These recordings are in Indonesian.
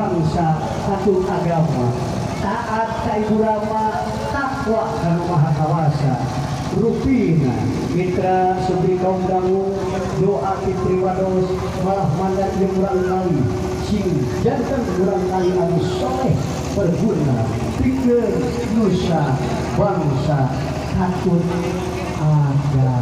bangsa satu agama taat ka Ibu Rama takwa kanu maha kawasa rupina mitra subri kaum dangu doa fitri wados malah mandat yang kurang kali sing jantan kurang kali anu soleh berguna pikir nusa bangsa takut ada.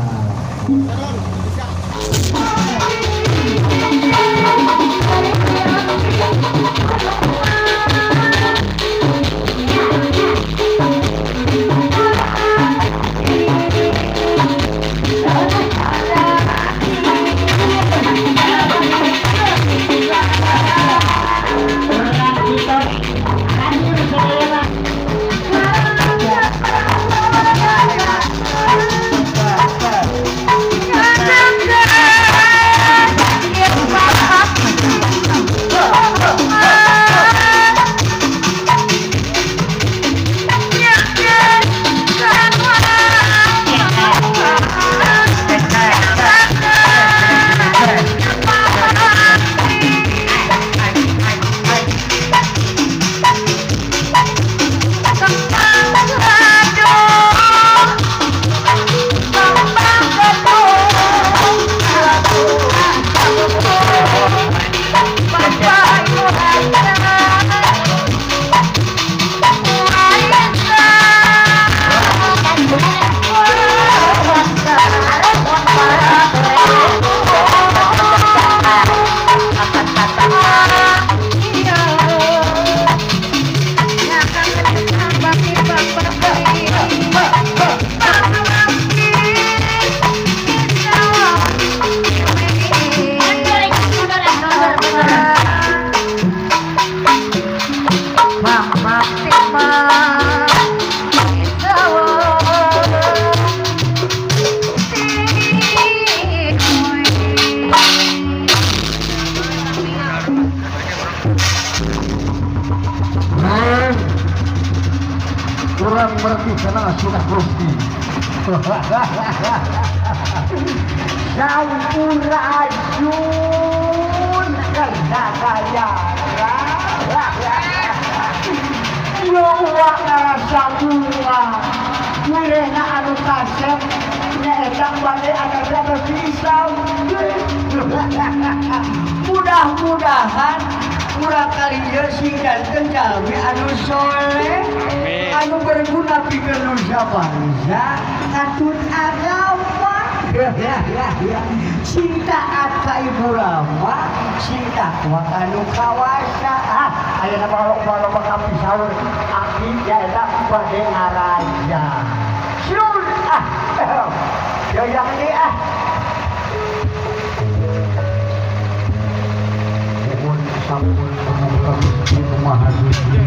Kurang berarti karena sudah rugi. Sampurajun kerja kaya. Nyawa ngerasa bunga. Wirena anu kasep. Nyeedang balik agar berapa pisau. Mudah-mudahan kurang kali ya sing ganteng jalmi anu soleh anu berguna pikeun nusa bangsa katut agama cinta ka Ibu Rama cinta ka anu kawasa ayeuna balok-balok kapi saur abdi jaeda bade ngaraja syur yoyang deui sampun pemuka Gusti Maha Suci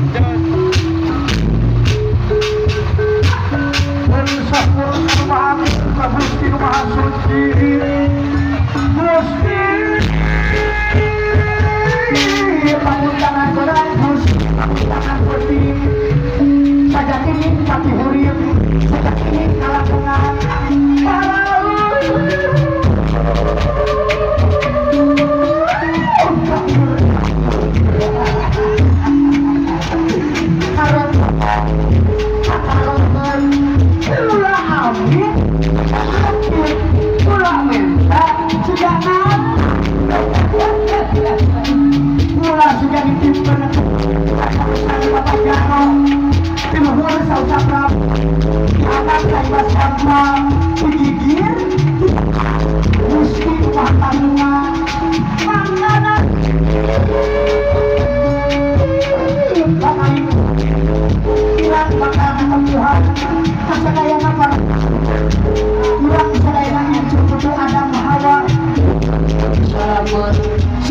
dan sampun memahami pemuka Gusti Maha Suci Gusti bangun tangan berat Gusti tangan putih sajak ini pati hurif sajak ini kalangan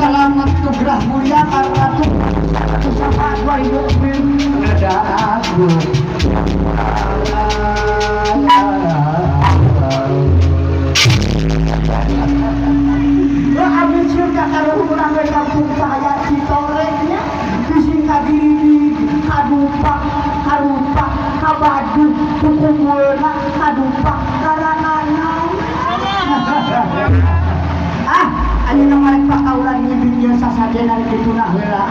selamat nugrah mulia karena Tuhan sama 2000 ada aku ambil surga kalau kurang dari kampung bahaya di torenya disingkat diri kadupak karupak kabadu kukumulna kadupak karanana ini nomor pakaulan ini biasa saja dari dituna heula